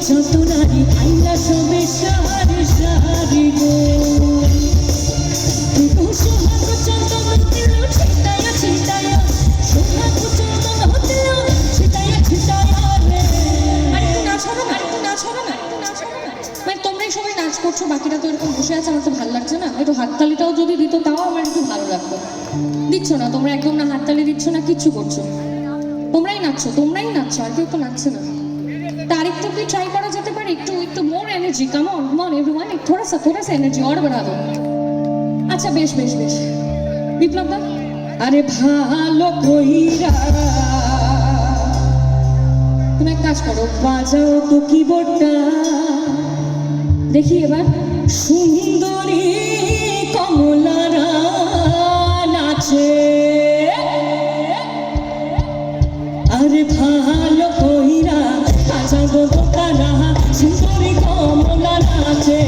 যত নারী আইলা সবে সারি সারি গো সোহাগ চন্দন হতেল ছিটায়া ছিটায়া সোহাগ চন্দন হতেল ছিটায়া ছিটায়া রে। আরেকটু নাচ হবে না, একটু নাচ হবে না, একটু নাচ হবে না। মানে তোমরাই সবাই নাচ করছো, বাকিরা তো এরকম বসে আছে, আমার তো ভালো লাগছে না। একটু হাততালিটাও যদি দিত তাও আমার একটু ভালো লাগতো। দিচ্ছ না তোমরা, একদম না হাততালি দিচ্ছ না, কিচ্ছু করছো। তোমরাই নাচছো, তোমরাই নাচছো, আর কেউ তো নাচছে না। तारीख तो भी ट्राई करा जाते पर एक तो more energy come on everyone एक थोड़ा सा एनर्जी और बढ़ा दो। अच्छा बेश बेश बेश विप्लव दा अरे भालो কইরা তুমি এক কাজ করো, বাজাও তো কিবোর্ডটা দেখি এবার। সুন্দরী কমলারা নাচে अरे भालो কইরা বাজাও তো তারা সুন্দরী কমলা নাচে।